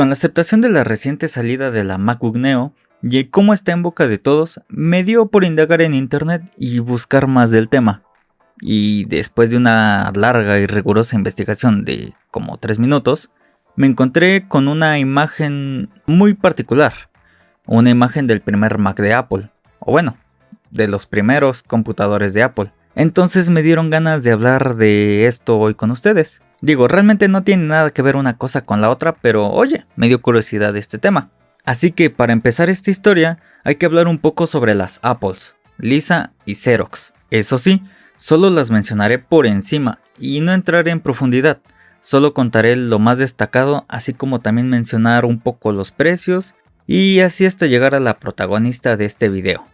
Con la aceptación de la reciente salida de la MacBook Neo y cómo está en boca de todos, me dio por indagar en internet y buscar más del tema. Y después de una larga y rigurosa investigación de como 3 minutos, me encontré con una imagen muy particular. Una imagen del primer Mac de Apple, o bueno, de los primeros computadores de Apple. Entonces me dieron ganas de hablar de esto hoy con ustedes. Digo, realmente no tiene nada que ver una cosa con la otra, pero oye, me dio curiosidad este tema. Así que para empezar esta historia, hay que hablar un poco sobre las Apples, Lisa y Xerox. Eso sí, solo las mencionaré por encima y no entraré en profundidad. Solo contaré lo más destacado, así como también mencionar un poco los precios y así hasta llegar a la protagonista de este video.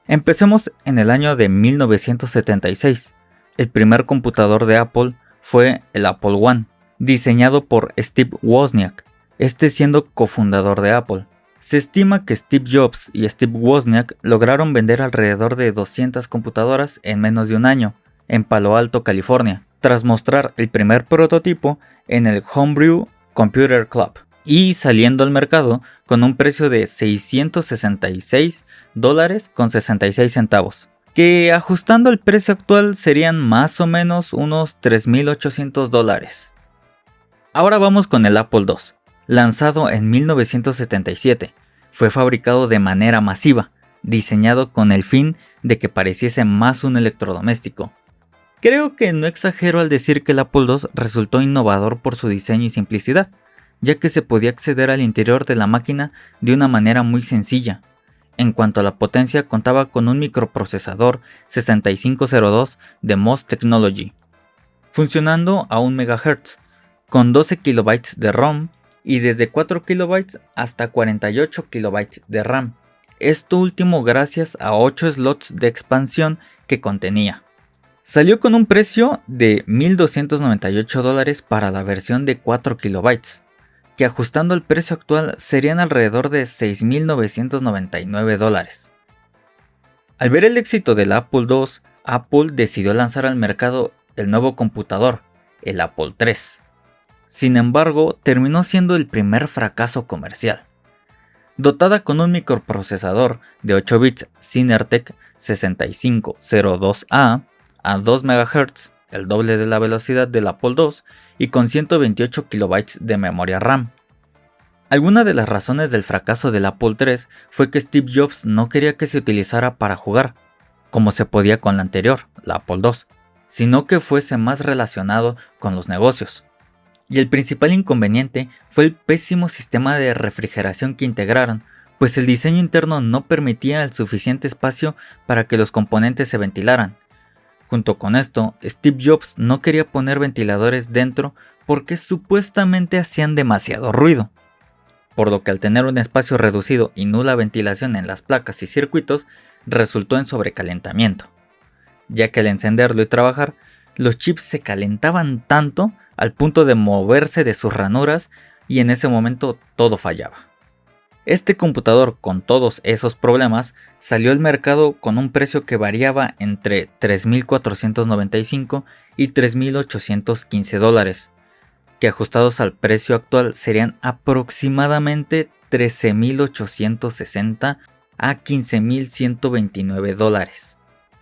Empecemos en el año de 1976. El primer computador de Apple fue el Apple I, diseñado por Steve Wozniak, este siendo cofundador de Apple. Se estima que Steve Jobs y Steve Wozniak lograron vender alrededor de 200 computadoras en menos de un año, en Palo Alto, California, tras mostrar el primer prototipo en el Homebrew Computer Club y saliendo al mercado con un precio de $666.66, que ajustando el precio actual serían más o menos unos $3,800. Ahora vamos con el Apple II, lanzado en 1977. Fue fabricado de manera masiva, diseñado con el fin de que pareciese más un electrodoméstico. Creo que no exagero al decir que el Apple II resultó innovador por su diseño y simplicidad, ya que se podía acceder al interior de la máquina de una manera muy sencilla. En cuanto a la potencia, contaba con un microprocesador 6502 de MOS Technology, funcionando a 1 MHz, con 12 KB de ROM y desde 4 KB hasta 48 KB de RAM. Esto último gracias a 8 slots de expansión que contenía. Salió con un precio de $1,298 para la versión de 4 KB, que ajustando el precio actual serían alrededor de $6,999. Al ver el éxito del Apple II, Apple decidió lanzar al mercado el nuevo computador, el Apple III. Sin embargo, terminó siendo el primer fracaso comercial. Dotada con un microprocesador de 8 bits Cinertec 6502A a 2 MHz, el doble de la velocidad del Apple II, y con 128 KB de memoria RAM. Alguna de las razones del fracaso del Apple III fue que Steve Jobs no quería que se utilizara para jugar, como se podía con la anterior, la Apple II, sino que fuese más relacionado con los negocios. Y el principal inconveniente fue el pésimo sistema de refrigeración que integraron, pues el diseño interno no permitía el suficiente espacio para que los componentes se ventilaran. Junto con esto, Steve Jobs no quería poner ventiladores dentro porque supuestamente hacían demasiado ruido, por lo que al tener un espacio reducido y nula ventilación en las placas y circuitos, resultó en sobrecalentamiento, ya que al encenderlo y trabajar, los chips se calentaban tanto al punto de moverse de sus ranuras y en ese momento todo fallaba. Este computador, con todos esos problemas, salió al mercado con un precio que variaba entre $3,495 y $3,815, que ajustados al precio actual serían aproximadamente $13,860 a $15,129.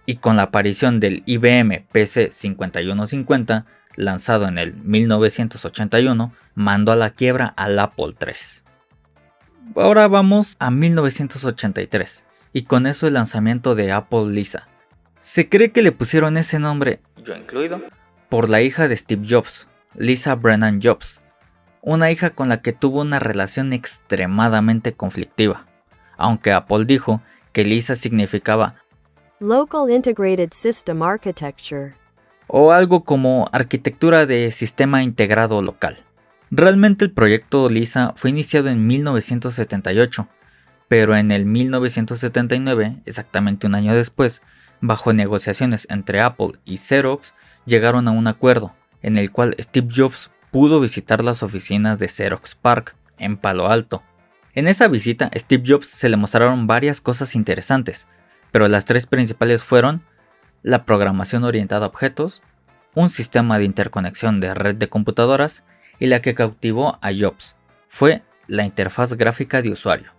Y con la aparición del IBM PC 5150, lanzado en el 1981, mandó a la quiebra al Apple III. Ahora vamos a 1983, y con eso el lanzamiento de Apple Lisa. Se cree que le pusieron ese nombre, yo incluido, por la hija de Steve Jobs, Lisa Brennan Jobs, una hija con la que tuvo una relación extremadamente conflictiva, aunque Apple dijo que Lisa significaba Local Integrated System Architecture, o algo como arquitectura de sistema integrado local. Realmente el proyecto Lisa fue iniciado en 1978, pero en el 1979, exactamente un año después, bajo negociaciones entre Apple y Xerox, llegaron a un acuerdo, en el cual Steve Jobs pudo visitar las oficinas de Xerox PARC, en Palo Alto. En esa visita, a Steve Jobs se le mostraron varias cosas interesantes, pero las tres principales fueron la programación orientada a objetos, un sistema de interconexión de red de computadoras y la que cautivó a Jobs, fue la interfaz gráfica de usuario.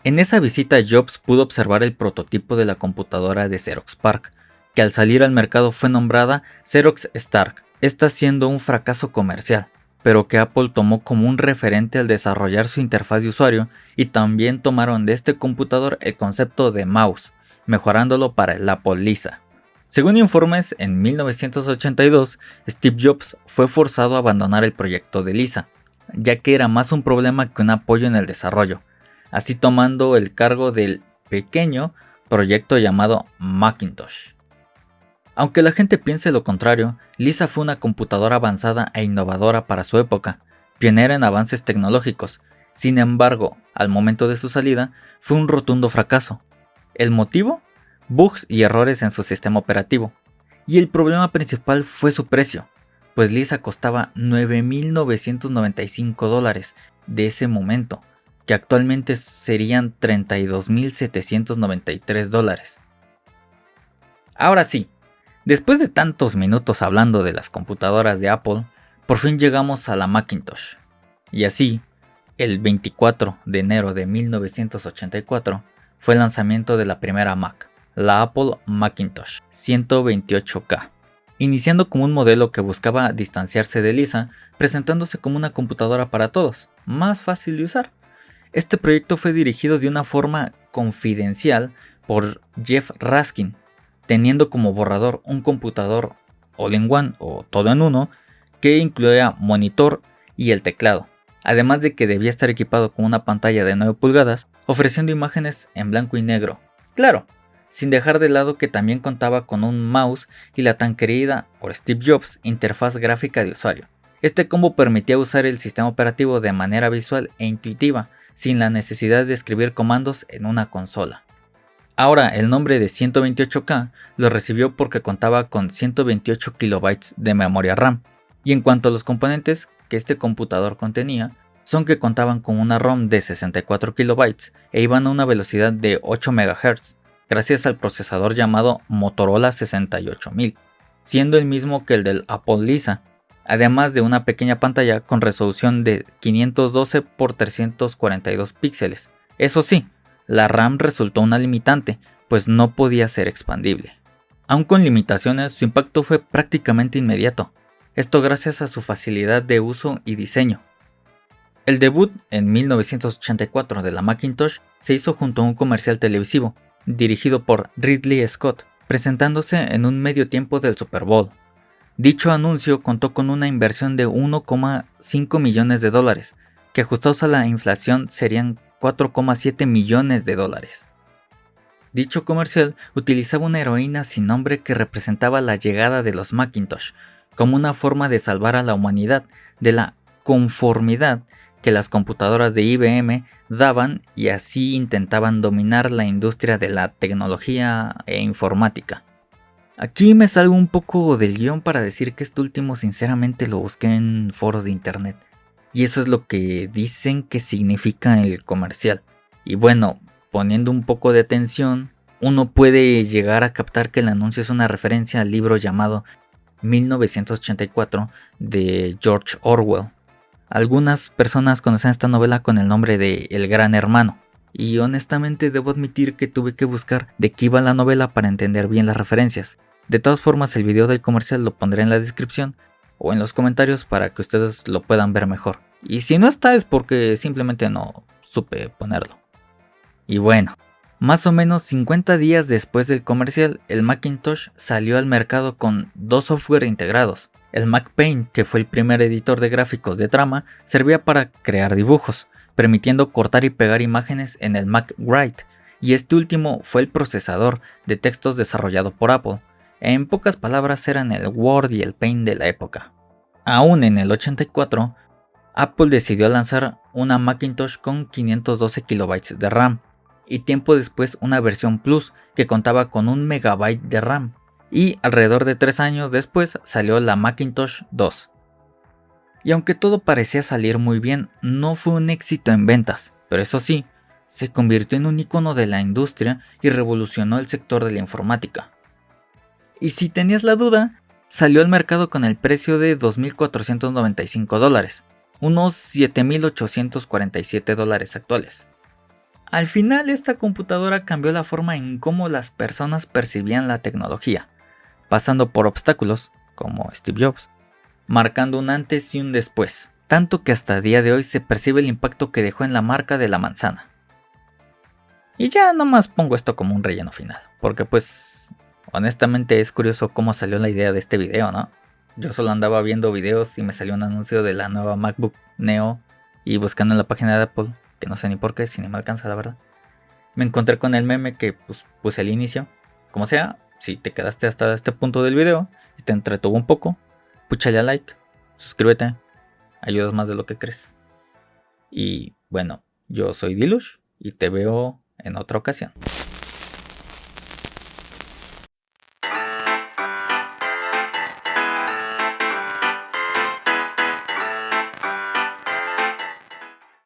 En esa visita Jobs pudo observar el prototipo de la computadora de Xerox PARC, que al salir al mercado fue nombrada Xerox Stark, esta siendo un fracaso comercial, pero que Apple tomó como un referente al desarrollar su interfaz de usuario, y también tomaron de este computador el concepto de mouse, mejorándolo para el Apple Lisa. Según informes, en 1982, Steve Jobs fue forzado a abandonar el proyecto de Lisa, ya que era más un problema que un apoyo en el desarrollo, así tomando el cargo del pequeño proyecto llamado Macintosh. Aunque la gente piense lo contrario, Lisa fue una computadora avanzada e innovadora para su época, pionera en avances tecnológicos. Sin embargo, al momento de su salida, fue un rotundo fracaso. ¿El motivo? Bugs y errores en su sistema operativo. Y el problema principal fue su precio, pues Lisa costaba $9,995 de ese momento, que actualmente serían $32,793. Ahora sí, después de tantos minutos hablando de las computadoras de Apple, por fin llegamos a la Macintosh. Y así, el 24 de enero de 1984 fue el lanzamiento de la primera Mac, la Apple Macintosh 128K, iniciando como un modelo que buscaba distanciarse de Lisa, presentándose como una computadora para todos, más fácil de usar. Este proyecto fue dirigido de una forma confidencial por Jeff Raskin, teniendo como borrador un computador all-in-one o todo en uno que incluía monitor y el teclado, además de que debía estar equipado con una pantalla de 9 pulgadas ofreciendo imágenes en blanco y negro. Claro, sin dejar de lado que también contaba con un mouse y la tan querida por Steve Jobs interfaz gráfica de usuario. Este combo permitía usar el sistema operativo de manera visual e intuitiva, sin la necesidad de escribir comandos en una consola. Ahora, el nombre de 128K lo recibió porque contaba con 128 KB de memoria RAM, y en cuanto a los componentes que este computador contenía, son que contaban con una ROM de 64 KB e iban a una velocidad de 8 MHz, gracias al procesador llamado Motorola 68000, siendo el mismo que el del Apple Lisa, además de una pequeña pantalla con resolución de 512 x 342 píxeles. Eso sí, la RAM resultó una limitante, pues no podía ser expandible. Aun con limitaciones, su impacto fue prácticamente inmediato, esto gracias a su facilidad de uso y diseño. El debut en 1984 de la Macintosh se hizo junto a un comercial televisivo, dirigido por Ridley Scott, presentándose en un medio tiempo del Super Bowl. Dicho anuncio contó con una inversión de $1,5 millones, que ajustados a la inflación serían $4,7 millones. Dicho comercial utilizaba una heroína sin nombre que representaba la llegada de los Macintosh, como una forma de salvar a la humanidad de la conformidad que las computadoras de IBM daban, y así intentaban dominar la industria de la tecnología e informática. Aquí me salgo un poco del guión para decir que este último sinceramente lo busqué en foros de internet, y eso es lo que dicen que significa el comercial. Y bueno, poniendo un poco de atención, uno puede llegar a captar que el anuncio es una referencia al libro llamado 1984 de George Orwell. Algunas personas conocen esta novela con el nombre de El Gran Hermano, y honestamente debo admitir que tuve que buscar de qué iba la novela para entender bien las referencias. De todas formas, el video del comercial lo pondré en la descripción o en los comentarios para que ustedes lo puedan ver mejor. Y si no está es porque simplemente no supe ponerlo. Y bueno, más o menos 50 días después del comercial, el Macintosh salió al mercado con dos software integrados. El MacPaint, que fue el primer editor de gráficos de trama, servía para crear dibujos, permitiendo cortar y pegar imágenes en el MacWrite, y este último fue el procesador de textos desarrollado por Apple. En pocas palabras, eran el Word y el Paint de la época. Aún en el 84, Apple decidió lanzar una Macintosh con 512 KB de RAM, y tiempo después una versión Plus que contaba con 1 MB de RAM, y alrededor de 3 años después salió la Macintosh 2. Y aunque todo parecía salir muy bien, no fue un éxito en ventas, pero eso sí, se convirtió en un icono de la industria y revolucionó el sector de la informática. Y si tenías la duda, salió al mercado con el precio de $2,495, unos $7,847 actuales. Al final esta computadora cambió la forma en cómo las personas percibían la tecnología, pasando por obstáculos, como Steve Jobs, marcando un antes y un después, tanto que hasta el día de hoy se percibe el impacto que dejó en la marca de la manzana. Y ya nomás pongo esto como un relleno final, porque pues honestamente es curioso cómo salió la idea de este video, ¿no? Yo solo andaba viendo videos y me salió un anuncio de la nueva MacBook Neo y buscando en la página de Apple, que no sé ni por qué, si ni me alcanza la verdad. Me encontré con el meme que pues, puse al inicio. Como sea, si te quedaste hasta este punto del video y te entretuvo un poco, púchale a like, suscríbete, ayudas más de lo que crees. Y bueno, yo soy Dilush y te veo en otra ocasión.